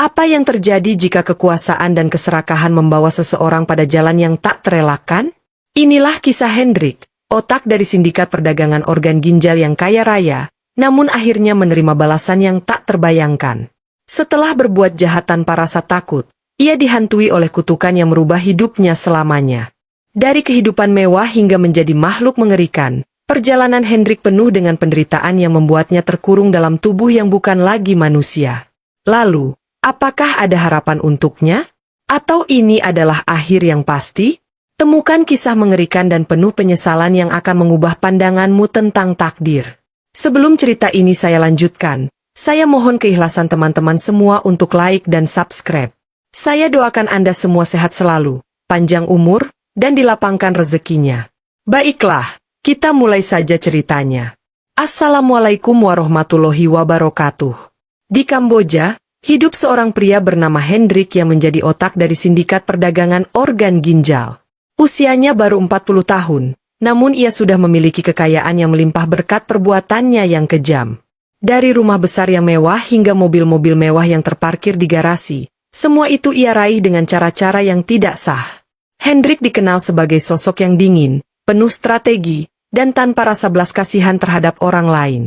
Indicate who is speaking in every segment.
Speaker 1: Apa yang terjadi jika kekuasaan dan keserakahan membawa seseorang pada jalan yang tak terelakkan? Inilah kisah Hendrik, otak dari sindikat perdagangan organ ginjal yang kaya raya, namun akhirnya menerima balasan yang tak terbayangkan. Setelah berbuat jahat tanpa rasa takut, ia dihantui oleh kutukan yang merubah hidupnya selamanya. Dari kehidupan mewah hingga menjadi makhluk mengerikan, perjalanan Hendrik penuh dengan penderitaan yang membuatnya terkurung dalam tubuh yang bukan lagi manusia. Lalu, apakah ada harapan untuknya? Atau ini adalah akhir yang pasti? Temukan kisah mengerikan dan penuh penyesalan yang akan mengubah pandanganmu tentang takdir. Sebelum cerita ini saya lanjutkan, saya mohon keikhlasan teman-teman semua untuk like dan subscribe. Saya doakan Anda semua sehat selalu, panjang umur, dan dilapangkan rezekinya. Baiklah, kita mulai saja ceritanya. Assalamualaikum warahmatullahi wabarakatuh. Di Kamboja, hidup seorang pria bernama Hendrik yang menjadi otak dari sindikat perdagangan organ ginjal. Usianya baru 40 tahun, namun ia sudah memiliki kekayaan yang melimpah berkat perbuatannya yang kejam. Dari rumah besar yang mewah hingga mobil-mobil mewah yang terparkir di garasi, semua itu ia raih dengan cara-cara yang tidak sah. Hendrik dikenal sebagai sosok yang dingin, penuh strategi, dan tanpa rasa belas kasihan terhadap orang lain.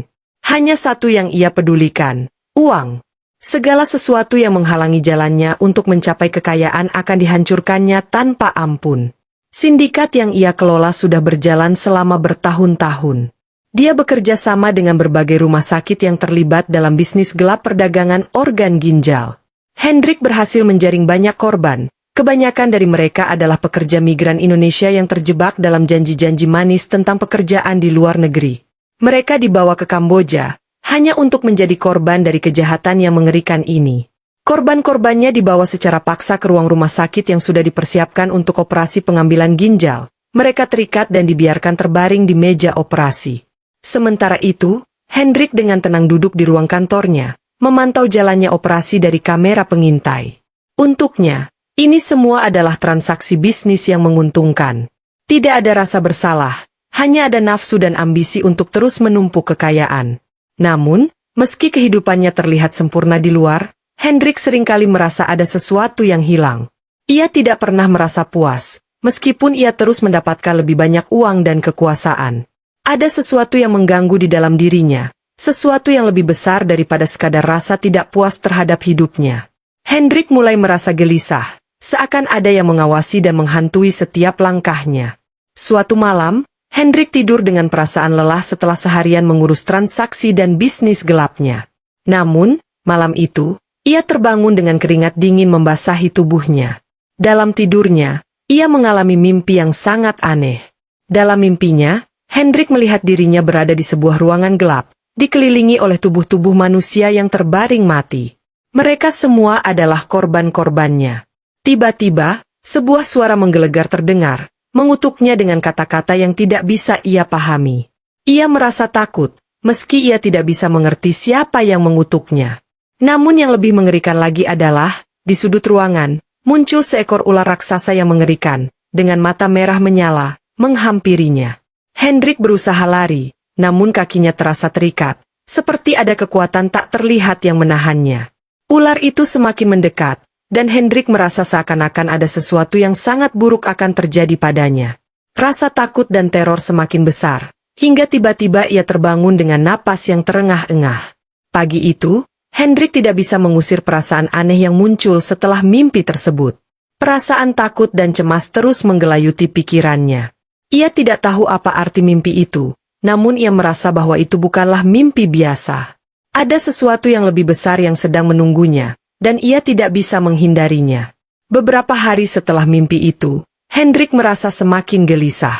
Speaker 1: Hanya satu yang ia pedulikan, uang. Segala sesuatu yang menghalangi jalannya untuk mencapai kekayaan akan dihancurkannya tanpa ampun. Sindikat yang ia kelola sudah berjalan selama bertahun-tahun. Dia bekerja sama dengan berbagai rumah sakit yang terlibat dalam bisnis gelap perdagangan organ ginjal. Hendrik berhasil menjaring banyak korban. Kebanyakan dari mereka adalah pekerja migran Indonesia yang terjebak dalam janji-janji manis tentang pekerjaan di luar negeri. Mereka dibawa ke Kamboja hanya untuk menjadi korban dari kejahatan yang mengerikan ini. Korban-korbannya dibawa secara paksa ke ruang rumah sakit yang sudah dipersiapkan untuk operasi pengambilan ginjal. Mereka terikat dan dibiarkan terbaring di meja operasi. Sementara itu, Hendrik dengan tenang duduk di ruang kantornya, memantau jalannya operasi dari kamera pengintai. Untuknya, ini semua adalah transaksi bisnis yang menguntungkan. Tidak ada rasa bersalah, hanya ada nafsu dan ambisi untuk terus menumpuk kekayaan. Namun, meski kehidupannya terlihat sempurna di luar, Hendrik seringkali merasa ada sesuatu yang hilang. Ia tidak pernah merasa puas, meskipun ia terus mendapatkan lebih banyak uang dan kekuasaan. Ada sesuatu yang mengganggu di dalam dirinya, sesuatu yang lebih besar daripada sekadar rasa tidak puas terhadap hidupnya. Hendrik mulai merasa gelisah, seakan ada yang mengawasi dan menghantui setiap langkahnya. Suatu malam, Hendrik tidur dengan perasaan lelah setelah seharian mengurus transaksi dan bisnis gelapnya. Namun, malam itu, ia terbangun dengan keringat dingin membasahi tubuhnya. Dalam tidurnya, ia mengalami mimpi yang sangat aneh. Dalam mimpinya, Hendrik melihat dirinya berada di sebuah ruangan gelap, dikelilingi oleh tubuh-tubuh manusia yang terbaring mati. Mereka semua adalah korban-korbannya. Tiba-tiba, sebuah suara menggelegar terdengar, mengutuknya dengan kata-kata yang tidak bisa ia pahami. Ia merasa takut, meski ia tidak bisa mengerti siapa yang mengutuknya. Namun yang lebih mengerikan lagi adalah, di sudut ruangan, muncul seekor ular raksasa yang mengerikan, dengan mata merah menyala, menghampirinya. Hendrik berusaha lari, namun kakinya terasa terikat, seperti ada kekuatan tak terlihat yang menahannya. Ular itu semakin mendekat, dan Hendrik merasa seakan-akan ada sesuatu yang sangat buruk akan terjadi padanya. Rasa takut dan teror semakin besar, hingga tiba-tiba ia terbangun dengan napas yang terengah-engah. Pagi itu, Hendrik tidak bisa mengusir perasaan aneh yang muncul setelah mimpi tersebut. Perasaan takut dan cemas terus menggelayuti pikirannya. Ia tidak tahu apa arti mimpi itu, namun ia merasa bahwa itu bukanlah mimpi biasa. Ada sesuatu yang lebih besar yang sedang menunggunya, dan ia tidak bisa menghindarinya. Beberapa hari setelah mimpi itu, Hendrik merasa semakin gelisah.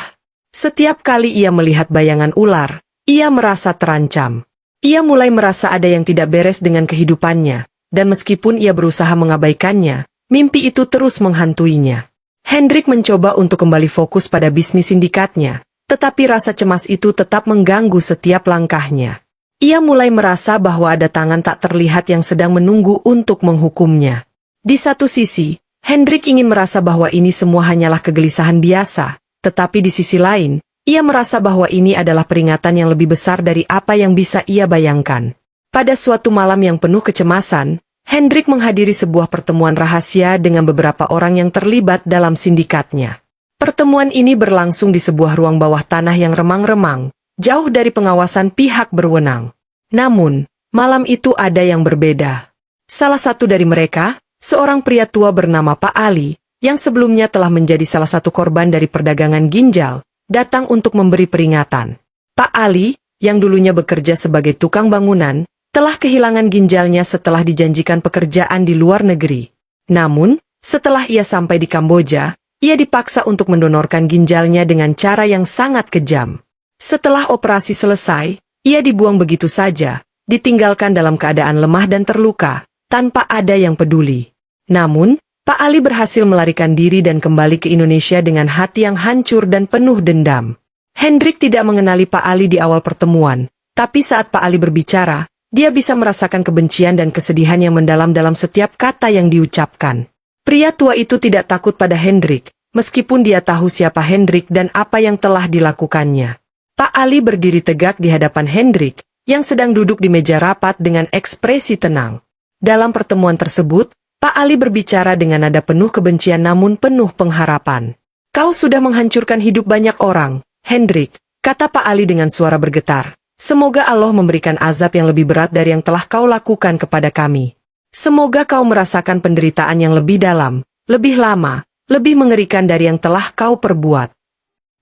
Speaker 1: Setiap kali ia melihat bayangan ular, ia merasa terancam. Ia mulai merasa ada yang tidak beres dengan kehidupannya, dan meskipun ia berusaha mengabaikannya, mimpi itu terus menghantuinya. Hendrik mencoba untuk kembali fokus pada bisnis sindikatnya, tetapi rasa cemas itu tetap mengganggu setiap langkahnya. Ia mulai merasa bahwa ada tangan tak terlihat yang sedang menunggu untuk menghukumnya. Di satu sisi, Hendrik ingin merasa bahwa ini semua hanyalah kegelisahan biasa, tetapi di sisi lain, ia merasa bahwa ini adalah peringatan yang lebih besar dari apa yang bisa ia bayangkan. Pada suatu malam yang penuh kecemasan, Hendrik menghadiri sebuah pertemuan rahasia dengan beberapa orang yang terlibat dalam sindikatnya. Pertemuan ini berlangsung di sebuah ruang bawah tanah yang remang-remang, jauh dari pengawasan pihak berwenang. Namun, malam itu ada yang berbeda. Salah satu dari mereka, seorang pria tua bernama Pak Ali, yang sebelumnya telah menjadi salah satu korban dari perdagangan ginjal, datang untuk memberi peringatan. Pak Ali, yang dulunya bekerja sebagai tukang bangunan, telah kehilangan ginjalnya setelah dijanjikan pekerjaan di luar negeri. Namun, setelah ia sampai di Kamboja, ia dipaksa untuk mendonorkan ginjalnya dengan cara yang sangat kejam. Setelah operasi selesai, ia dibuang begitu saja, ditinggalkan dalam keadaan lemah dan terluka, tanpa ada yang peduli. Namun, Pak Ali berhasil melarikan diri dan kembali ke Indonesia dengan hati yang hancur dan penuh dendam. Hendrik tidak mengenali Pak Ali di awal pertemuan, tapi saat Pak Ali berbicara, dia bisa merasakan kebencian dan kesedihan yang mendalam dalam setiap kata yang diucapkan. Pria tua itu tidak takut pada Hendrik, meskipun dia tahu siapa Hendrik dan apa yang telah dilakukannya. Pak Ali berdiri tegak di hadapan Hendrik, yang sedang duduk di meja rapat dengan ekspresi tenang. Dalam pertemuan tersebut, Pak Ali berbicara dengan nada penuh kebencian namun penuh pengharapan. "Kau sudah menghancurkan hidup banyak orang, Hendrik," kata Pak Ali dengan suara bergetar. "Semoga Allah memberikan azab yang lebih berat dari yang telah kau lakukan kepada kami. Semoga kau merasakan penderitaan yang lebih dalam, lebih lama, lebih mengerikan dari yang telah kau perbuat."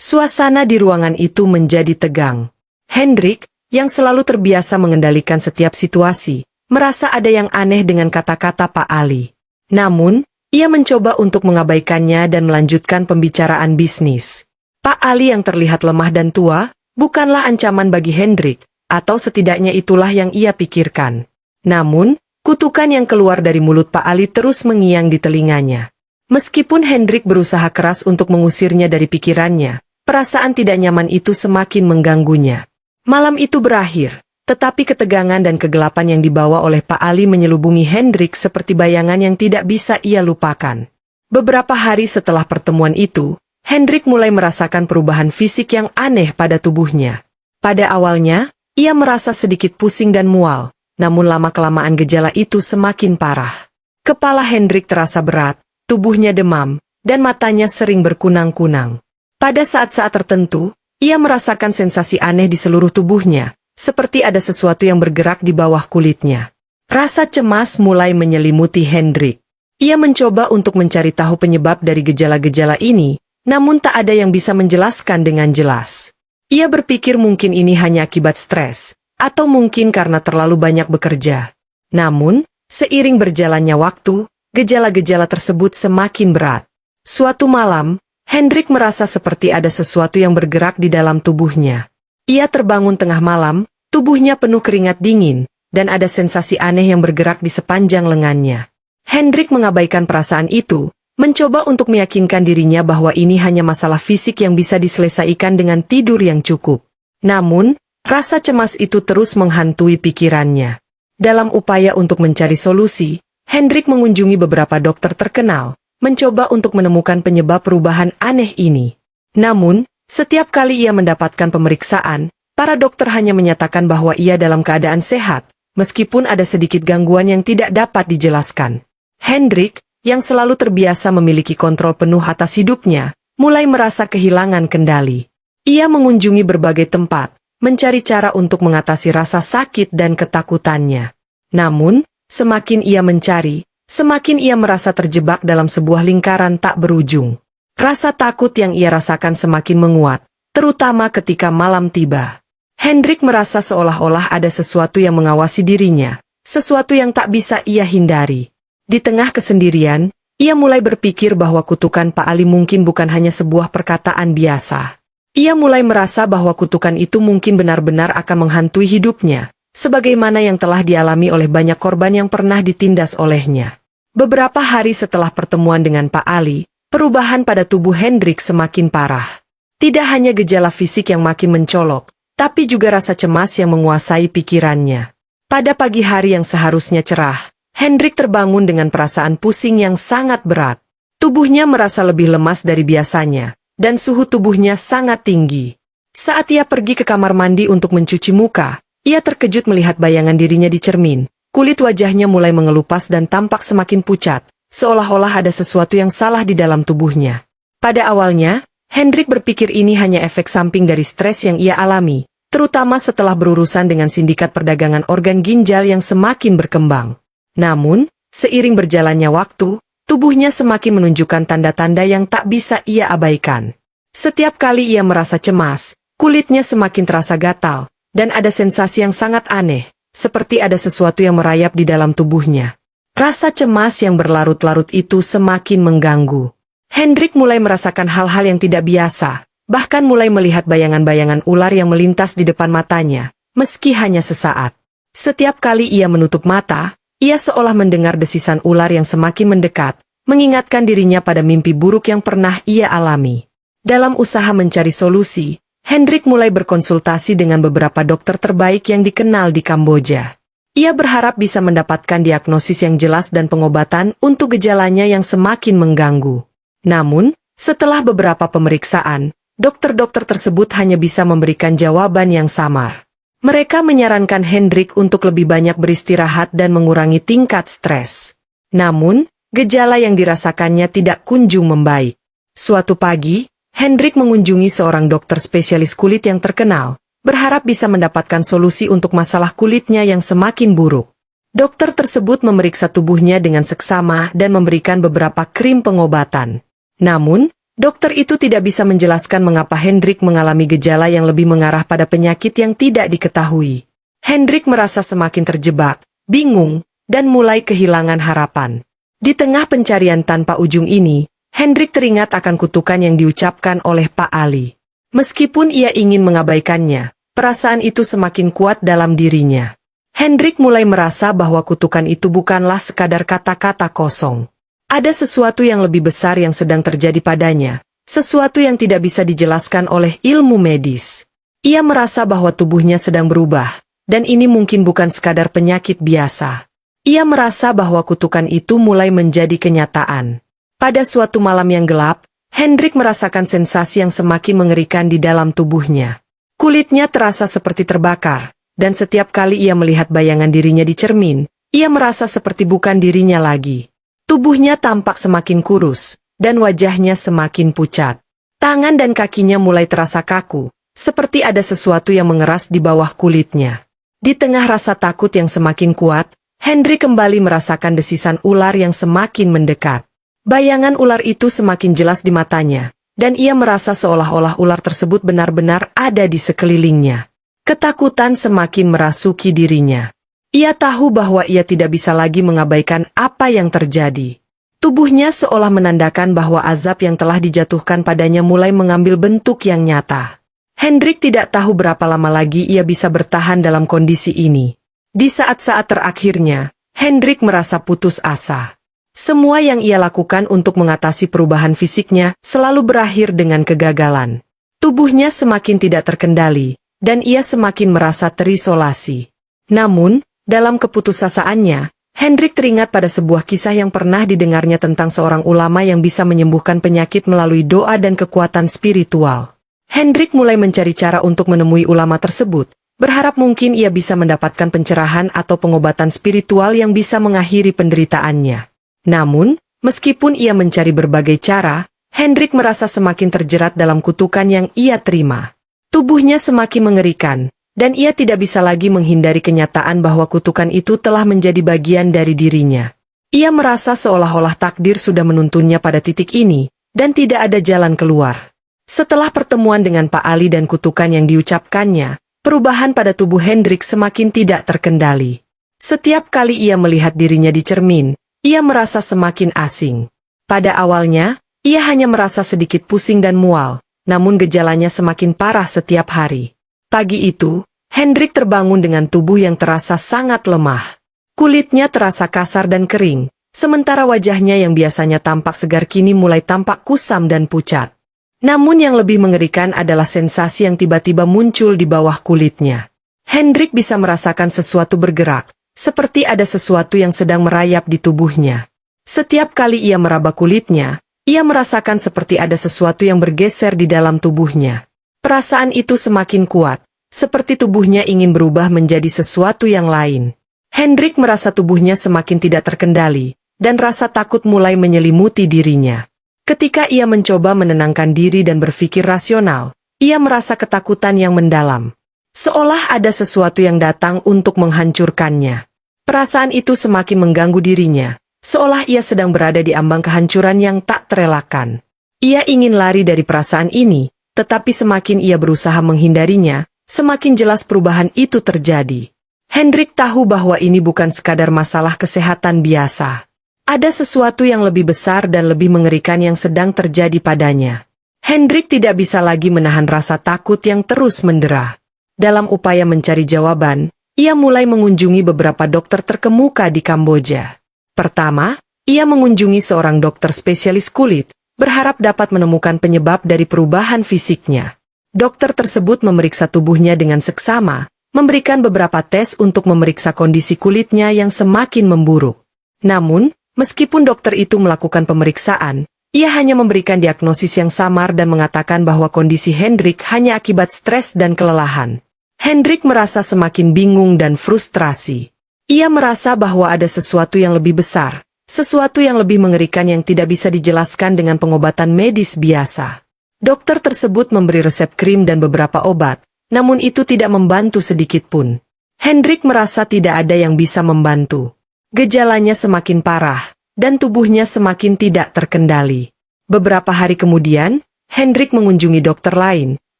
Speaker 1: Suasana di ruangan itu menjadi tegang. Hendrik, yang selalu terbiasa mengendalikan setiap situasi, merasa ada yang aneh dengan kata-kata Pak Ali. Namun, ia mencoba untuk mengabaikannya dan melanjutkan pembicaraan bisnis. Pak Ali yang terlihat lemah dan tua, bukanlah ancaman bagi Hendrik, atau setidaknya itulah yang ia pikirkan. Namun, kutukan yang keluar dari mulut Pak Ali terus mengiang di telinganya. Meskipun Hendrik berusaha keras untuk mengusirnya dari pikirannya, perasaan tidak nyaman itu semakin mengganggunya. Malam itu berakhir, tetapi ketegangan dan kegelapan yang dibawa oleh Pak Ali menyelubungi Hendrik seperti bayangan yang tidak bisa ia lupakan. Beberapa hari setelah pertemuan itu, Hendrik mulai merasakan perubahan fisik yang aneh pada tubuhnya. Pada awalnya, ia merasa sedikit pusing dan mual, namun lama-kelamaan gejala itu semakin parah. Kepala Hendrik terasa berat, tubuhnya demam, dan matanya sering berkunang-kunang. Pada saat-saat tertentu, ia merasakan sensasi aneh di seluruh tubuhnya, seperti ada sesuatu yang bergerak di bawah kulitnya. Rasa cemas mulai menyelimuti Hendrik. Ia mencoba untuk mencari tahu penyebab dari gejala-gejala ini, namun tak ada yang bisa menjelaskan dengan jelas. Ia berpikir mungkin ini hanya akibat stres, atau mungkin karena terlalu banyak bekerja. Namun, seiring berjalannya waktu, gejala-gejala tersebut semakin berat. Suatu malam, Hendrik merasa seperti ada sesuatu yang bergerak di dalam tubuhnya. Ia terbangun tengah malam, tubuhnya penuh keringat dingin, dan ada sensasi aneh yang bergerak di sepanjang lengannya. Hendrik mengabaikan perasaan itu, mencoba untuk meyakinkan dirinya bahwa ini hanya masalah fisik yang bisa diselesaikan dengan tidur yang cukup. Namun, rasa cemas itu terus menghantui pikirannya. Dalam upaya untuk mencari solusi, Hendrik mengunjungi beberapa dokter terkenal, mencoba untuk menemukan penyebab perubahan aneh ini. Namun, setiap kali ia mendapatkan pemeriksaan, para dokter hanya menyatakan bahwa ia dalam keadaan sehat, meskipun ada sedikit gangguan yang tidak dapat dijelaskan. Hendrik, yang selalu terbiasa memiliki kontrol penuh atas hidupnya, mulai merasa kehilangan kendali. Ia mengunjungi berbagai tempat, mencari cara untuk mengatasi rasa sakit dan ketakutannya. Namun, semakin ia mencari, semakin ia merasa terjebak dalam sebuah lingkaran tak berujung. Rasa takut yang ia rasakan semakin menguat, terutama ketika malam tiba. Hendrik merasa seolah-olah ada sesuatu yang mengawasi dirinya, sesuatu yang tak bisa ia hindari. Di tengah kesendirian, ia mulai berpikir bahwa kutukan Pak Ali mungkin bukan hanya sebuah perkataan biasa. Ia mulai merasa bahwa kutukan itu mungkin benar-benar akan menghantui hidupnya, sebagaimana yang telah dialami oleh banyak korban yang pernah ditindas olehnya. Beberapa hari setelah pertemuan dengan Pak Ali, perubahan pada tubuh Hendrik semakin parah. Tidak hanya gejala fisik yang makin mencolok, tapi juga rasa cemas yang menguasai pikirannya. Pada pagi hari yang seharusnya cerah, Hendrik terbangun dengan perasaan pusing yang sangat berat. Tubuhnya merasa lebih lemas dari biasanya, dan suhu tubuhnya sangat tinggi. Saat ia pergi ke kamar mandi untuk mencuci muka, ia terkejut melihat bayangan dirinya di cermin, kulit wajahnya mulai mengelupas dan tampak semakin pucat, seolah-olah ada sesuatu yang salah di dalam tubuhnya. Pada awalnya, Hendrik berpikir ini hanya efek samping dari stres yang ia alami, terutama setelah berurusan dengan sindikat perdagangan organ ginjal yang semakin berkembang. Namun, seiring berjalannya waktu, tubuhnya semakin menunjukkan tanda-tanda yang tak bisa ia abaikan. Setiap kali ia merasa cemas, kulitnya semakin terasa gatal, dan ada sensasi yang sangat aneh, seperti ada sesuatu yang merayap di dalam tubuhnya. Rasa cemas yang berlarut-larut itu semakin mengganggu. Hendrik mulai merasakan hal-hal yang tidak biasa, bahkan mulai melihat bayangan-bayangan ular yang melintas di depan matanya, meski hanya sesaat. Setiap kali ia menutup mata, ia seolah mendengar desisan ular yang semakin mendekat, mengingatkan dirinya pada mimpi buruk yang pernah ia alami. Dalam usaha mencari solusi, Hendrik mulai berkonsultasi dengan beberapa dokter terbaik yang dikenal di Kamboja. Ia berharap bisa mendapatkan diagnosis yang jelas dan pengobatan untuk gejalanya yang semakin mengganggu. Namun, setelah beberapa pemeriksaan, dokter-dokter tersebut hanya bisa memberikan jawaban yang samar. Mereka menyarankan Hendrik untuk lebih banyak beristirahat dan mengurangi tingkat stres. Namun, gejala yang dirasakannya tidak kunjung membaik. Suatu pagi, Hendrik mengunjungi seorang dokter spesialis kulit yang terkenal, berharap bisa mendapatkan solusi untuk masalah kulitnya yang semakin buruk. Dokter tersebut memeriksa tubuhnya dengan seksama dan memberikan beberapa krim pengobatan. Namun, dokter itu tidak bisa menjelaskan mengapa Hendrik mengalami gejala yang lebih mengarah pada penyakit yang tidak diketahui. Hendrik merasa semakin terjebak, bingung, dan mulai kehilangan harapan. Di tengah pencarian tanpa ujung ini, Hendrik teringat akan kutukan yang diucapkan oleh Pak Ali. Meskipun ia ingin mengabaikannya, perasaan itu semakin kuat dalam dirinya. Hendrik mulai merasa bahwa kutukan itu bukanlah sekadar kata-kata kosong. Ada sesuatu yang lebih besar yang sedang terjadi padanya, sesuatu yang tidak bisa dijelaskan oleh ilmu medis. Ia merasa bahwa tubuhnya sedang berubah, dan ini mungkin bukan sekadar penyakit biasa. Ia merasa bahwa kutukan itu mulai menjadi kenyataan. Pada suatu malam yang gelap, Hendrik merasakan sensasi yang semakin mengerikan di dalam tubuhnya. Kulitnya terasa seperti terbakar, dan setiap kali ia melihat bayangan dirinya di cermin, ia merasa seperti bukan dirinya lagi. Tubuhnya tampak semakin kurus, dan wajahnya semakin pucat. Tangan dan kakinya mulai terasa kaku, seperti ada sesuatu yang mengeras di bawah kulitnya. Di tengah rasa takut yang semakin kuat, Hendrik kembali merasakan desisan ular yang semakin mendekat. Bayangan ular itu semakin jelas di matanya, dan ia merasa seolah-olah ular tersebut benar-benar ada di sekelilingnya. Ketakutan semakin merasuki dirinya. Ia tahu bahwa ia tidak bisa lagi mengabaikan apa yang terjadi. Tubuhnya seolah menandakan bahwa azab yang telah dijatuhkan padanya mulai mengambil bentuk yang nyata. Hendrik tidak tahu berapa lama lagi ia bisa bertahan dalam kondisi ini. Di saat-saat terakhirnya, Hendrik merasa putus asa. Semua yang ia lakukan untuk mengatasi perubahan fisiknya selalu berakhir dengan kegagalan. Tubuhnya semakin tidak terkendali, dan ia semakin merasa terisolasi. Namun, dalam keputusasaannya, Hendrik teringat pada sebuah kisah yang pernah didengarnya tentang seorang ulama yang bisa menyembuhkan penyakit melalui doa dan kekuatan spiritual. Hendrik mulai mencari cara untuk menemui ulama tersebut, berharap mungkin ia bisa mendapatkan pencerahan atau pengobatan spiritual yang bisa mengakhiri penderitaannya. Namun, meskipun ia mencari berbagai cara, Hendrik merasa semakin terjerat dalam kutukan yang ia terima. Tubuhnya semakin mengerikan, dan ia tidak bisa lagi menghindari kenyataan bahwa kutukan itu telah menjadi bagian dari dirinya. Ia merasa seolah-olah takdir sudah menuntunnya pada titik ini, dan tidak ada jalan keluar. Setelah pertemuan dengan Pak Ali dan kutukan yang diucapkannya, perubahan pada tubuh Hendrik semakin tidak terkendali. Setiap kali ia melihat dirinya di cermin, ia merasa semakin asing. Pada awalnya, ia hanya merasa sedikit pusing dan mual, namun gejalanya semakin parah setiap hari. Pagi itu, Hendrik terbangun dengan tubuh yang terasa sangat lemah. Kulitnya terasa kasar dan kering, sementara wajahnya yang biasanya tampak segar kini mulai tampak kusam dan pucat. Namun yang lebih mengerikan adalah sensasi yang tiba-tiba muncul di bawah kulitnya. Hendrik bisa merasakan sesuatu bergerak, seperti ada sesuatu yang sedang merayap di tubuhnya. Setiap kali ia meraba kulitnya, ia merasakan seperti ada sesuatu yang bergeser di dalam tubuhnya. Perasaan itu semakin kuat, seperti tubuhnya ingin berubah menjadi sesuatu yang lain. Hendrik merasa tubuhnya semakin tidak terkendali, dan rasa takut mulai menyelimuti dirinya. Ketika ia mencoba menenangkan diri dan berpikir rasional, ia merasa ketakutan yang mendalam. Seolah ada sesuatu yang datang untuk menghancurkannya. Perasaan itu semakin mengganggu dirinya, seolah ia sedang berada di ambang kehancuran yang tak terelakkan. Ia ingin lari dari perasaan ini, tetapi semakin ia berusaha menghindarinya, semakin jelas perubahan itu terjadi. Hendrik tahu bahwa ini bukan sekadar masalah kesehatan biasa. Ada sesuatu yang lebih besar dan lebih mengerikan yang sedang terjadi padanya. Hendrik tidak bisa lagi menahan rasa takut yang terus mendera. Dalam upaya mencari jawaban, ia mulai mengunjungi beberapa dokter terkemuka di Kamboja. Pertama, ia mengunjungi seorang dokter spesialis kulit, berharap dapat menemukan penyebab dari perubahan fisiknya. Dokter tersebut memeriksa tubuhnya dengan seksama, memberikan beberapa tes untuk memeriksa kondisi kulitnya yang semakin memburuk. Namun, meskipun dokter itu melakukan pemeriksaan, ia hanya memberikan diagnosis yang samar dan mengatakan bahwa kondisi Hendrik hanya akibat stres dan kelelahan. Hendrik merasa semakin bingung dan frustrasi. Ia merasa bahwa ada sesuatu yang lebih besar, sesuatu yang lebih mengerikan yang tidak bisa dijelaskan dengan pengobatan medis biasa. Dokter tersebut memberi resep krim dan beberapa obat, namun itu tidak membantu sedikit pun. Hendrik merasa tidak ada yang bisa membantu. Gejalanya semakin parah, dan tubuhnya semakin tidak terkendali. Beberapa hari kemudian, Hendrik mengunjungi dokter lain.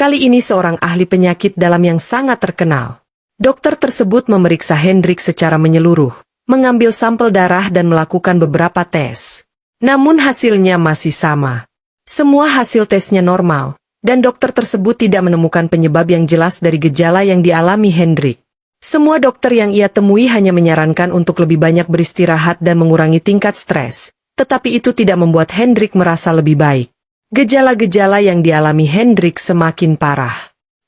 Speaker 1: Kali ini seorang ahli penyakit dalam yang sangat terkenal. Dokter tersebut memeriksa Hendrik secara menyeluruh, mengambil sampel darah dan melakukan beberapa tes. Namun hasilnya masih sama. Semua hasil tesnya normal, dan dokter tersebut tidak menemukan penyebab yang jelas dari gejala yang dialami Hendrik. Semua dokter yang ia temui hanya menyarankan untuk lebih banyak beristirahat dan mengurangi tingkat stres, tetapi itu tidak membuat Hendrik merasa lebih baik. Gejala-gejala yang dialami Hendrik semakin parah.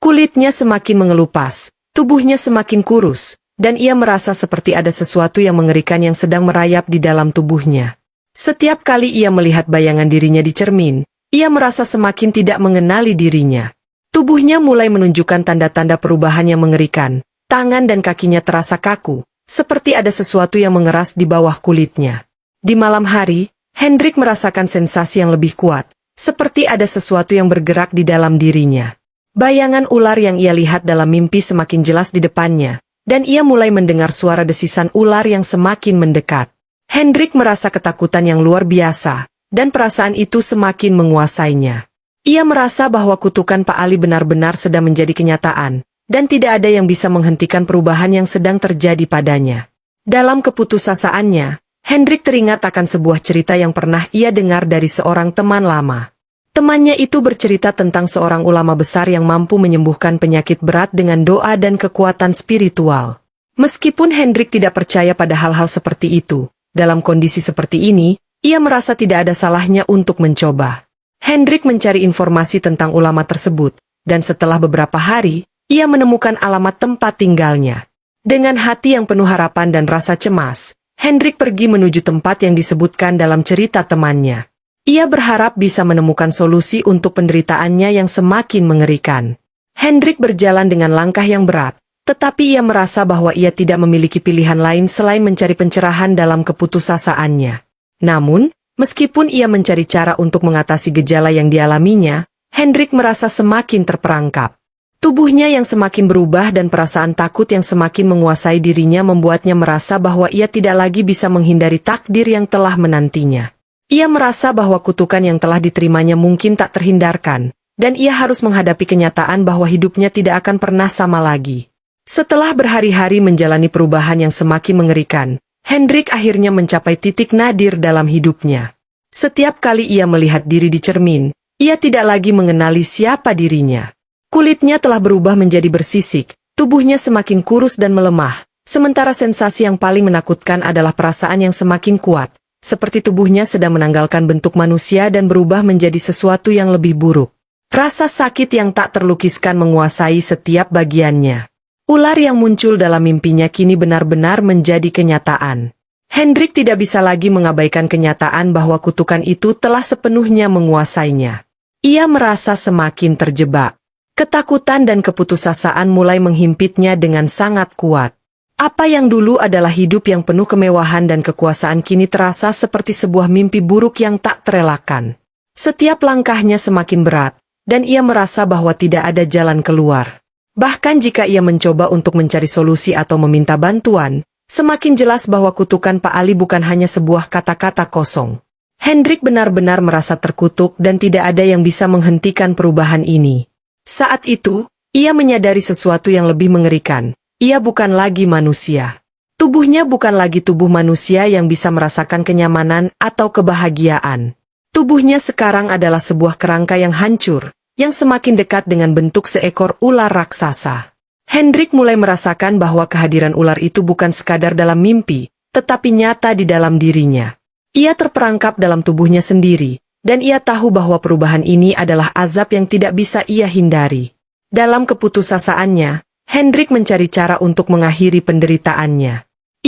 Speaker 1: Kulitnya semakin mengelupas, tubuhnya semakin kurus, dan ia merasa seperti ada sesuatu yang mengerikan yang sedang merayap di dalam tubuhnya. Setiap kali ia melihat bayangan dirinya di cermin, ia merasa semakin tidak mengenali dirinya. Tubuhnya mulai menunjukkan tanda-tanda perubahan yang mengerikan, tangan dan kakinya terasa kaku, seperti ada sesuatu yang mengeras di bawah kulitnya. Di malam hari, Hendrik merasakan sensasi yang lebih kuat, seperti ada sesuatu yang bergerak di dalam dirinya. Bayangan ular yang ia lihat dalam mimpi semakin jelas di depannya, dan ia mulai mendengar suara desisan ular yang semakin mendekat. Hendrik merasa ketakutan yang luar biasa, dan perasaan itu semakin menguasainya. Ia merasa bahwa kutukan Pak Ali benar-benar sedang menjadi kenyataan, dan tidak ada yang bisa menghentikan perubahan yang sedang terjadi padanya. Dalam keputusasaannya, Hendrik teringat akan sebuah cerita yang pernah ia dengar dari seorang teman lama. Temannya itu bercerita tentang seorang ulama besar yang mampu menyembuhkan penyakit berat dengan doa dan kekuatan spiritual. Meskipun Hendrik tidak percaya pada hal-hal seperti itu, dalam kondisi seperti ini, ia merasa tidak ada salahnya untuk mencoba. Hendrik mencari informasi tentang ulama tersebut, dan setelah beberapa hari, ia menemukan alamat tempat tinggalnya. Dengan hati yang penuh harapan dan rasa cemas, Hendrik pergi menuju tempat yang disebutkan dalam cerita temannya. Ia berharap bisa menemukan solusi untuk penderitaannya yang semakin mengerikan. Hendrik berjalan dengan langkah yang berat, tetapi ia merasa bahwa ia tidak memiliki pilihan lain selain mencari pencerahan dalam keputusasaannya. Namun, meskipun ia mencari cara untuk mengatasi gejala yang dialaminya, Hendrik merasa semakin terperangkap. Tubuhnya yang semakin berubah dan perasaan takut yang semakin menguasai dirinya membuatnya merasa bahwa ia tidak lagi bisa menghindari takdir yang telah menantinya. Ia merasa bahwa kutukan yang telah diterimanya mungkin tak terhindarkan, dan ia harus menghadapi kenyataan bahwa hidupnya tidak akan pernah sama lagi. Setelah berhari-hari menjalani perubahan yang semakin mengerikan, Hendrik akhirnya mencapai titik nadir dalam hidupnya. Setiap kali ia melihat diri di cermin, ia tidak lagi mengenali siapa dirinya. Kulitnya telah berubah menjadi bersisik, tubuhnya semakin kurus dan melemah, sementara sensasi yang paling menakutkan adalah perasaan yang semakin kuat, seperti tubuhnya sedang menanggalkan bentuk manusia dan berubah menjadi sesuatu yang lebih buruk. Rasa sakit yang tak terlukiskan menguasai setiap bagiannya. Ular yang muncul dalam mimpinya kini benar-benar menjadi kenyataan. Hendrik tidak bisa lagi mengabaikan kenyataan bahwa kutukan itu telah sepenuhnya menguasainya. Ia merasa semakin terjebak. Ketakutan dan keputusasaan mulai menghimpitnya dengan sangat kuat. Apa yang dulu adalah hidup yang penuh kemewahan dan kekuasaan kini terasa seperti sebuah mimpi buruk yang tak terelakkan. Setiap langkahnya semakin berat, dan ia merasa bahwa tidak ada jalan keluar. Bahkan jika ia mencoba untuk mencari solusi atau meminta bantuan, semakin jelas bahwa kutukan Pak Ali bukan hanya sebuah kata-kata kosong. Hendrik benar-benar merasa terkutuk dan tidak ada yang bisa menghentikan perubahan ini. Saat itu, ia menyadari sesuatu yang lebih mengerikan. Ia bukan lagi manusia. Tubuhnya bukan lagi tubuh manusia yang bisa merasakan kenyamanan atau kebahagiaan. Tubuhnya sekarang adalah sebuah kerangka yang hancur, yang semakin dekat dengan bentuk seekor ular raksasa. Hendrik mulai merasakan bahwa kehadiran ular itu bukan sekadar dalam mimpi, tetapi nyata di dalam dirinya. Ia terperangkap dalam tubuhnya sendiri, dan ia tahu bahwa perubahan ini adalah azab yang tidak bisa ia hindari. Dalam keputusasaannya, Hendrik mencari cara untuk mengakhiri penderitaannya.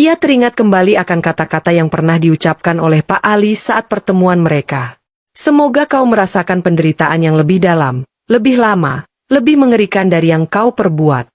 Speaker 1: Ia teringat kembali akan kata-kata yang pernah diucapkan oleh Pak Ali saat pertemuan mereka. Semoga kau merasakan penderitaan yang lebih dalam, lebih lama, lebih mengerikan dari yang kau perbuat.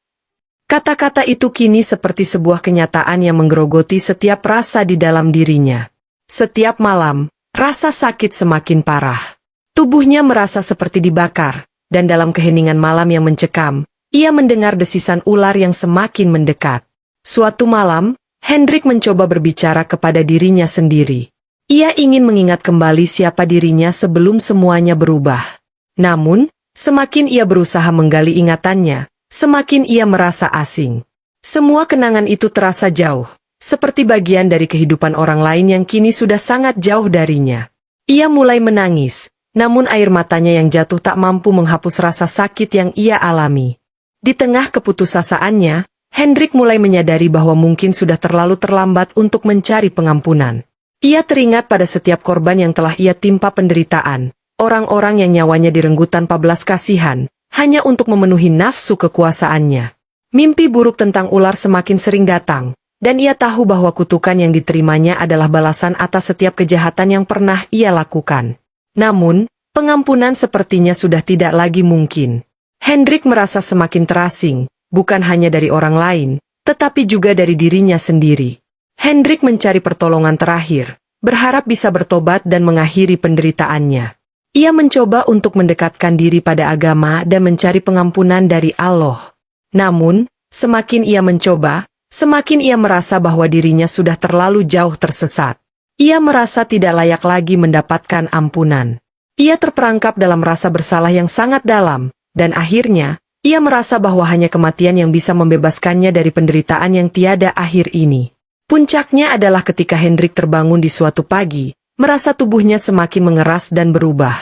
Speaker 1: Kata-kata itu kini seperti sebuah kenyataan yang menggerogoti setiap rasa di dalam dirinya. Setiap malam, rasa sakit semakin parah. Tubuhnya merasa seperti dibakar, dan dalam keheningan malam yang mencekam, ia mendengar desisan ular yang semakin mendekat. Suatu malam, Hendrik mencoba berbicara kepada dirinya sendiri. Ia ingin mengingat kembali siapa dirinya sebelum semuanya berubah. Namun, semakin ia berusaha menggali ingatannya, semakin ia merasa asing. Semua kenangan itu terasa jauh, seperti bagian dari kehidupan orang lain yang kini sudah sangat jauh darinya. Ia mulai menangis, namun air matanya yang jatuh tak mampu menghapus rasa sakit yang ia alami. Di tengah keputusasaannya, Hendrik mulai menyadari bahwa mungkin sudah terlalu terlambat untuk mencari pengampunan. Ia teringat pada setiap korban yang telah ia timpa penderitaan, orang-orang yang nyawanya direnggut tanpa belas kasihan, hanya untuk memenuhi nafsu kekuasaannya. Mimpi buruk tentang ular semakin sering datang, dan ia tahu bahwa kutukan yang diterimanya adalah balasan atas setiap kejahatan yang pernah ia lakukan. Namun, pengampunan sepertinya sudah tidak lagi mungkin. Hendrik merasa semakin terasing, bukan hanya dari orang lain, tetapi juga dari dirinya sendiri. Hendrik mencari pertolongan terakhir, berharap bisa bertobat dan mengakhiri penderitaannya. Ia mencoba untuk mendekatkan diri pada agama dan mencari pengampunan dari Allah. Namun, semakin ia mencoba, semakin ia merasa bahwa dirinya sudah terlalu jauh tersesat. Ia merasa tidak layak lagi mendapatkan ampunan. Ia terperangkap dalam rasa bersalah yang sangat dalam, dan akhirnya, ia merasa bahwa hanya kematian yang bisa membebaskannya dari penderitaan yang tiada akhir ini. Puncaknya adalah ketika Hendrik terbangun di suatu pagi, merasa tubuhnya semakin mengeras dan berubah.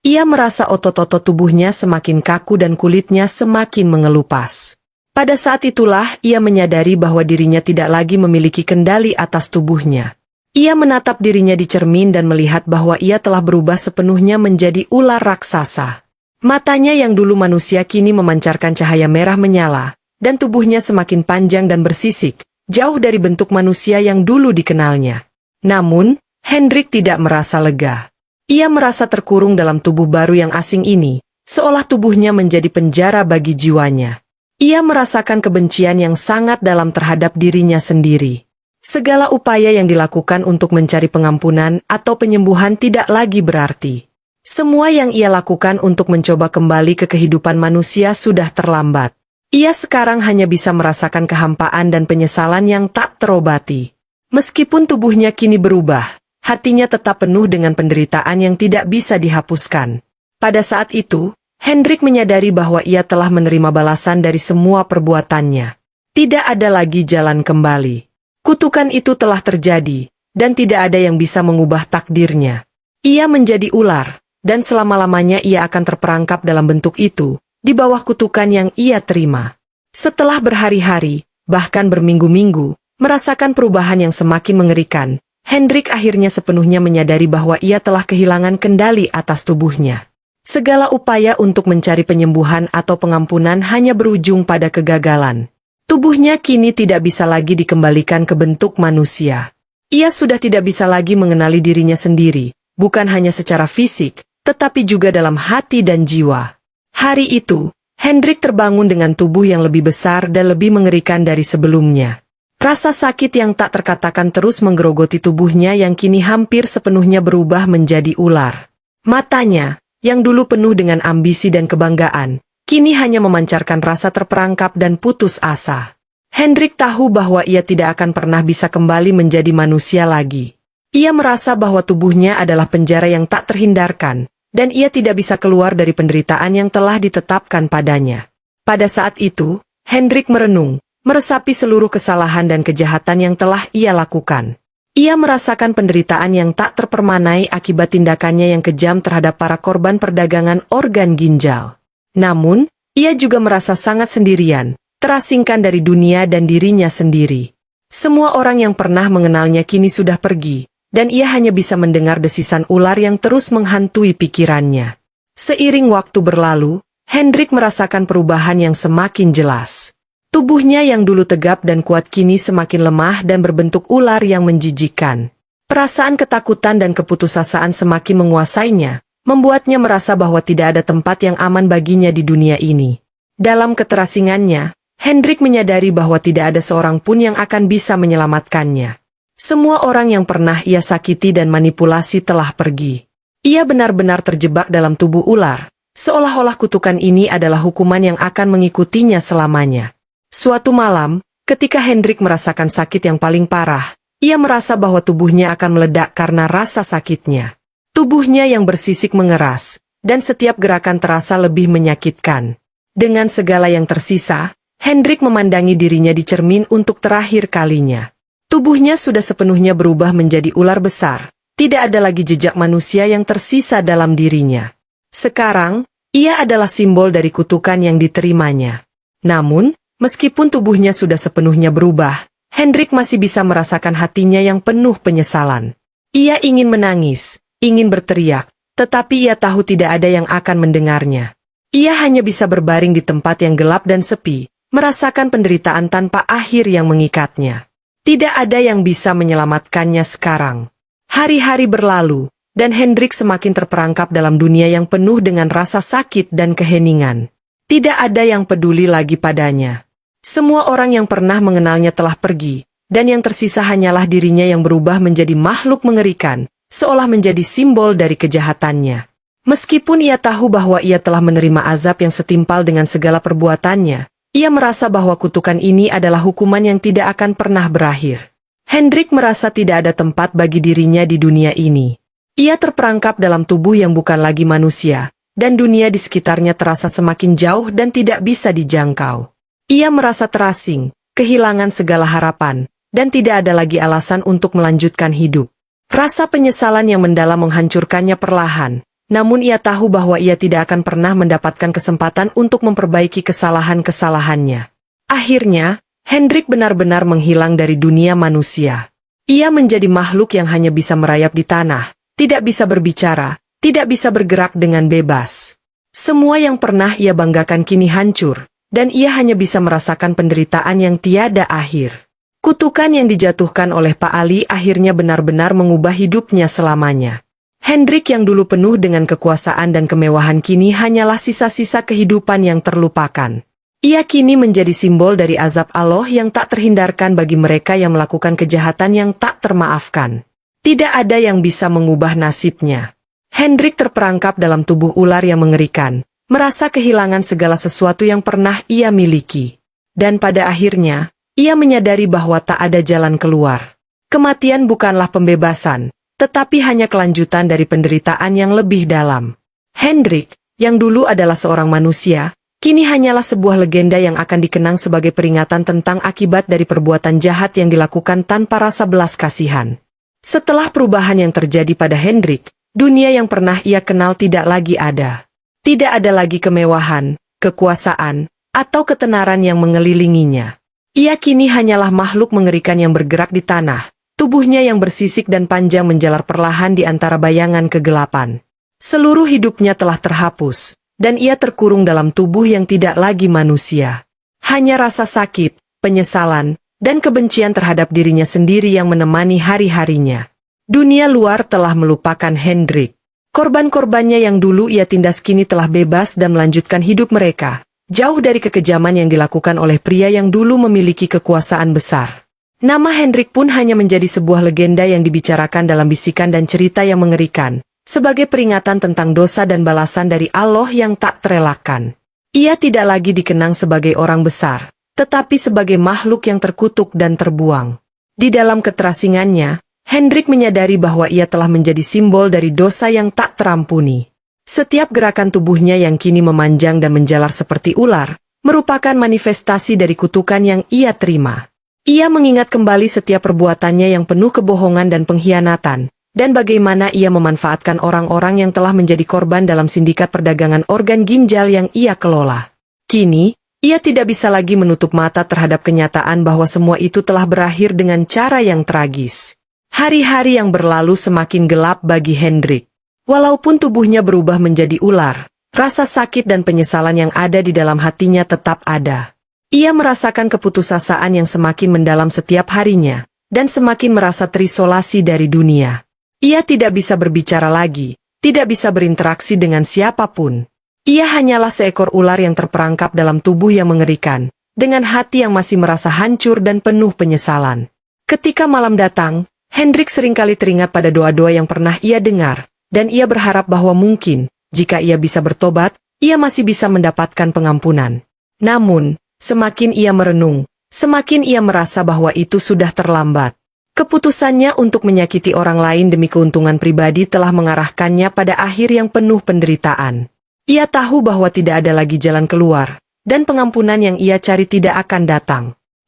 Speaker 1: Ia merasa otot-otot tubuhnya semakin kaku dan kulitnya semakin mengelupas. Pada saat itulah ia menyadari bahwa dirinya tidak lagi memiliki kendali atas tubuhnya. Ia menatap dirinya di cermin dan melihat bahwa ia telah berubah sepenuhnya menjadi ular raksasa. Matanya yang dulu manusia kini memancarkan cahaya merah menyala, dan tubuhnya semakin panjang dan bersisik, jauh dari bentuk manusia yang dulu dikenalnya. Namun, Hendrik tidak merasa lega. Ia merasa terkurung dalam tubuh baru yang asing ini, seolah tubuhnya menjadi penjara bagi jiwanya. Ia merasakan kebencian yang sangat dalam terhadap dirinya sendiri. Segala upaya yang dilakukan untuk mencari pengampunan atau penyembuhan tidak lagi berarti. Semua yang ia lakukan untuk mencoba kembali ke kehidupan manusia sudah terlambat. Ia sekarang hanya bisa merasakan kehampaan dan penyesalan yang tak terobati. Meskipun tubuhnya kini berubah, hatinya tetap penuh dengan penderitaan yang tidak bisa dihapuskan. Pada saat itu, Hendrik menyadari bahwa ia telah menerima balasan dari semua perbuatannya. Tidak ada lagi jalan kembali. Kutukan itu telah terjadi, dan tidak ada yang bisa mengubah takdirnya. Ia menjadi ular, dan selama-lamanya ia akan terperangkap dalam bentuk itu, di bawah kutukan yang ia terima. Setelah berhari-hari, bahkan berminggu-minggu, merasakan perubahan yang semakin mengerikan, Hendrik akhirnya sepenuhnya menyadari bahwa ia telah kehilangan kendali atas tubuhnya. Segala upaya untuk mencari penyembuhan atau pengampunan hanya berujung pada kegagalan. Tubuhnya kini tidak bisa lagi dikembalikan ke bentuk manusia. Ia sudah tidak bisa lagi mengenali dirinya sendiri, bukan hanya secara fisik, tetapi juga dalam hati dan jiwa. Hari itu, Hendrik terbangun dengan tubuh yang lebih besar dan lebih mengerikan dari sebelumnya. Rasa sakit yang tak terkatakan terus menggerogoti tubuhnya yang kini hampir sepenuhnya berubah menjadi ular. Matanya, yang dulu penuh dengan ambisi dan kebanggaan, kini hanya memancarkan rasa terperangkap dan putus asa. Hendrik tahu bahwa ia tidak akan pernah bisa kembali menjadi manusia lagi. Ia merasa bahwa tubuhnya adalah penjara yang tak terhindarkan, dan ia tidak bisa keluar dari penderitaan yang telah ditetapkan padanya. Pada saat itu, Hendrik merenung, meresapi seluruh kesalahan dan kejahatan yang telah ia lakukan. Ia merasakan penderitaan yang tak terpermanai akibat tindakannya yang kejam terhadap para korban perdagangan organ ginjal. Namun, ia juga merasa sangat sendirian, terasingkan dari dunia dan dirinya sendiri. Semua orang yang pernah mengenalnya kini sudah pergi, dan ia hanya bisa mendengar desisan ular yang terus menghantui pikirannya. Seiring waktu berlalu, Hendrik merasakan perubahan yang semakin jelas. Tubuhnya yang dulu tegap dan kuat kini semakin lemah dan berbentuk ular yang menjijikkan. Perasaan ketakutan dan keputusasaan semakin menguasainya, membuatnya merasa bahwa tidak ada tempat yang aman baginya di dunia ini. Dalam keterasingannya, Hendrik menyadari bahwa tidak ada seorang pun yang akan bisa menyelamatkannya. Semua orang yang pernah ia sakiti dan manipulasi telah pergi. Ia benar-benar terjebak dalam tubuh ular, seolah-olah kutukan ini adalah hukuman yang akan mengikutinya selamanya. Suatu malam, ketika Hendrik merasakan sakit yang paling parah, ia merasa bahwa tubuhnya akan meledak karena rasa sakitnya. Tubuhnya yang bersisik mengeras, dan setiap gerakan terasa lebih menyakitkan. Dengan segala yang tersisa, Hendrik memandangi dirinya di cermin untuk terakhir kalinya. Tubuhnya sudah sepenuhnya berubah menjadi ular besar, tidak ada lagi jejak manusia yang tersisa dalam dirinya. Sekarang, ia adalah simbol dari kutukan yang diterimanya. Namun, meskipun tubuhnya sudah sepenuhnya berubah, Hendrik masih bisa merasakan hatinya yang penuh penyesalan. Ia ingin menangis, ingin berteriak, tetapi ia tahu tidak ada yang akan mendengarnya. Ia hanya bisa berbaring di tempat yang gelap dan sepi, merasakan penderitaan tanpa akhir yang mengikatnya. Tidak ada yang bisa menyelamatkannya sekarang. Hari-hari berlalu, dan Hendrik semakin terperangkap dalam dunia yang penuh dengan rasa sakit dan keheningan. Tidak ada yang peduli lagi padanya. Semua orang yang pernah mengenalnya telah pergi, dan yang tersisa hanyalah dirinya yang berubah menjadi makhluk mengerikan, seolah menjadi simbol dari kejahatannya. Meskipun ia tahu bahwa ia telah menerima azab yang setimpal dengan segala perbuatannya, ia merasa bahwa kutukan ini adalah hukuman yang tidak akan pernah berakhir. Hendrik merasa tidak ada tempat bagi dirinya di dunia ini. Ia terperangkap dalam tubuh yang bukan lagi manusia, dan dunia di sekitarnya terasa semakin jauh dan tidak bisa dijangkau. Ia merasa terasing, kehilangan segala harapan, dan tidak ada lagi alasan untuk melanjutkan hidup. Rasa penyesalan yang mendalam menghancurkannya perlahan, namun ia tahu bahwa ia tidak akan pernah mendapatkan kesempatan untuk memperbaiki kesalahan-kesalahannya. Akhirnya, Hendrik benar-benar menghilang dari dunia manusia. Ia menjadi makhluk yang hanya bisa merayap di tanah, tidak bisa berbicara, tidak bisa bergerak dengan bebas. Semua yang pernah ia banggakan kini hancur, dan ia hanya bisa merasakan penderitaan yang tiada akhir. Kutukan yang dijatuhkan oleh Pak Ali akhirnya benar-benar mengubah hidupnya selamanya. Hendrik yang dulu penuh dengan kekuasaan dan kemewahan kini hanyalah sisa-sisa kehidupan yang terlupakan. Ia kini menjadi simbol dari azab Allah yang tak terhindarkan bagi mereka yang melakukan kejahatan yang tak termaafkan. Tidak ada yang bisa mengubah nasibnya. Hendrik terperangkap dalam tubuh ular yang mengerikan, merasa kehilangan segala sesuatu yang pernah ia miliki. Dan pada akhirnya, ia menyadari bahwa tak ada jalan keluar. Kematian bukanlah pembebasan, tetapi hanya kelanjutan dari penderitaan yang lebih dalam. Hendrik, yang dulu adalah seorang manusia, kini hanyalah sebuah legenda yang akan dikenang sebagai peringatan tentang akibat dari perbuatan jahat yang dilakukan tanpa rasa belas kasihan. Setelah perubahan yang terjadi pada Hendrik, dunia yang pernah ia kenal tidak lagi ada. Tidak ada lagi kemewahan, kekuasaan, atau ketenaran yang mengelilinginya. Ia kini hanyalah makhluk mengerikan yang bergerak di tanah, tubuhnya yang bersisik dan panjang menjalar perlahan di antara bayangan kegelapan. Seluruh hidupnya telah terhapus, dan ia terkurung dalam tubuh yang tidak lagi manusia. Hanya rasa sakit, penyesalan, dan kebencian terhadap dirinya sendiri yang menemani hari-harinya. Dunia luar telah melupakan Hendrik. Korban-korbannya yang dulu ia tindas kini telah bebas dan melanjutkan hidup mereka, jauh dari kekejaman yang dilakukan oleh pria yang dulu memiliki kekuasaan besar. Nama Hendrik pun hanya menjadi sebuah legenda yang dibicarakan dalam bisikan dan cerita yang mengerikan, sebagai peringatan tentang dosa dan balasan dari Allah yang tak terelakkan. Ia tidak lagi dikenang sebagai orang besar, tetapi sebagai makhluk yang terkutuk dan terbuang. Di dalam keterasingannya, Hendrik menyadari bahwa ia telah menjadi simbol dari dosa yang tak terampuni. Setiap gerakan tubuhnya yang kini memanjang dan menjalar seperti ular, merupakan manifestasi dari kutukan yang ia terima. Ia mengingat kembali setiap perbuatannya yang penuh kebohongan dan pengkhianatan, dan bagaimana ia memanfaatkan orang-orang yang telah menjadi korban dalam sindikat perdagangan organ ginjal yang ia kelola. Kini, ia tidak bisa lagi menutup mata terhadap kenyataan bahwa semua itu telah berakhir dengan cara yang tragis. Hari-hari yang berlalu semakin gelap bagi Hendrik. Walaupun tubuhnya berubah menjadi ular, rasa sakit dan penyesalan yang ada di dalam hatinya tetap ada. Ia merasakan keputusasaan yang semakin mendalam setiap harinya, dan semakin merasa terisolasi dari dunia. Ia tidak bisa berbicara lagi, tidak bisa berinteraksi dengan siapapun. Ia hanyalah seekor ular yang terperangkap dalam tubuh yang mengerikan, dengan hati yang masih merasa hancur dan penuh penyesalan. Ketika malam datang, Hendrik seringkali teringat pada doa-doa yang pernah ia dengar, dan ia berharap bahwa mungkin, jika ia bisa bertobat, ia masih bisa mendapatkan pengampunan. Namun, semakin ia merenung, semakin ia merasa bahwa itu sudah terlambat. Keputusannya untuk menyakiti orang lain demi keuntungan pribadi telah mengarahkannya pada akhir yang penuh penderitaan. Ia tahu bahwa tidak ada lagi jalan keluar, dan pengampunan yang ia cari tidak akan datang.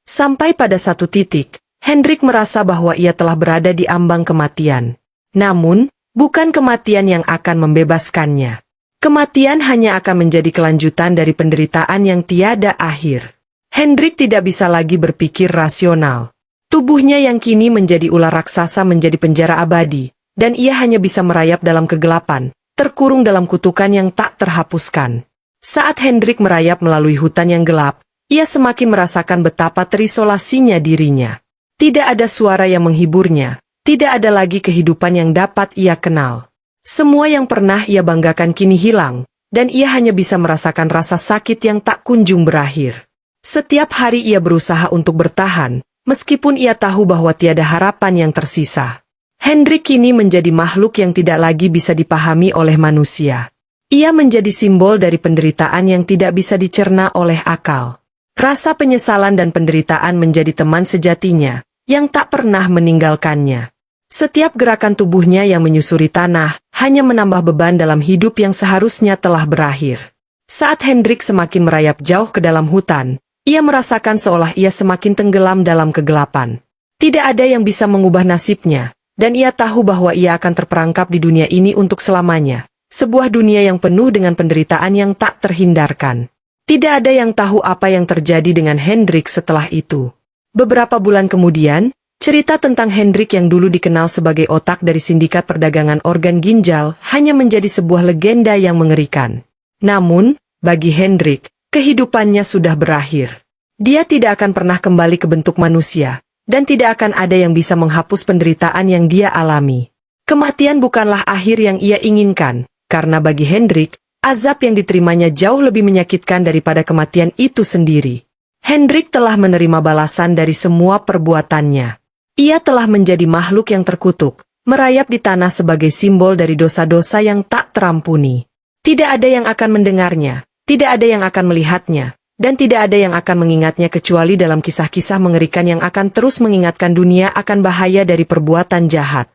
Speaker 1: Sampai pada satu titik, Hendrik merasa bahwa ia telah berada di ambang kematian. Namun, bukan kematian yang akan membebaskannya. Kematian hanya akan menjadi kelanjutan dari penderitaan yang tiada akhir. Hendrik tidak bisa lagi berpikir rasional. Tubuhnya yang kini menjadi ular raksasa menjadi penjara abadi, dan ia hanya bisa merayap dalam kegelapan, terkurung dalam kutukan yang tak terhapuskan. Saat Hendrik merayap melalui hutan yang gelap, ia semakin merasakan betapa terisolasinya dirinya. Tidak ada suara yang menghiburnya, tidak ada lagi kehidupan yang dapat ia kenal. Semua yang pernah ia banggakan kini hilang, dan ia hanya bisa merasakan rasa sakit yang tak kunjung berakhir. Setiap hari ia berusaha untuk bertahan, meskipun ia tahu bahwa tiada harapan yang tersisa. Hendrik kini menjadi makhluk yang tidak lagi bisa dipahami oleh manusia. Ia menjadi simbol dari penderitaan yang tidak bisa dicerna oleh akal. Rasa penyesalan dan penderitaan menjadi teman sejatinya, yang tak pernah meninggalkannya. Setiap gerakan tubuhnya yang menyusuri tanah, hanya menambah beban dalam hidup yang seharusnya telah berakhir. Saat Hendrik semakin merayap jauh ke dalam hutan, ia merasakan seolah ia semakin tenggelam dalam kegelapan. Tidak ada yang bisa mengubah nasibnya. Dan ia tahu bahwa ia akan terperangkap di dunia ini untuk selamanya. Sebuah dunia yang penuh dengan penderitaan yang tak terhindarkan. Tidak ada yang tahu apa yang terjadi dengan Hendrik setelah itu. Beberapa bulan kemudian, cerita tentang Hendrik yang dulu dikenal sebagai otak dari sindikat perdagangan organ ginjal hanya menjadi sebuah legenda yang mengerikan. Namun, bagi Hendrik, kehidupannya sudah berakhir. Dia tidak akan pernah kembali ke bentuk manusia. Dan tidak akan ada yang bisa menghapus penderitaan yang dia alami. Kematian bukanlah akhir yang ia inginkan, karena bagi Hendrik, azab yang diterimanya jauh lebih menyakitkan daripada kematian itu sendiri. Hendrik telah menerima balasan dari semua perbuatannya. Ia telah menjadi makhluk yang terkutuk, merayap di tanah sebagai simbol dari dosa-dosa yang tak terampuni. Tidak ada yang akan mendengarnya, tidak ada yang akan melihatnya. Dan tidak ada yang akan mengingatnya kecuali dalam kisah-kisah mengerikan yang akan terus mengingatkan dunia akan bahaya dari perbuatan jahat.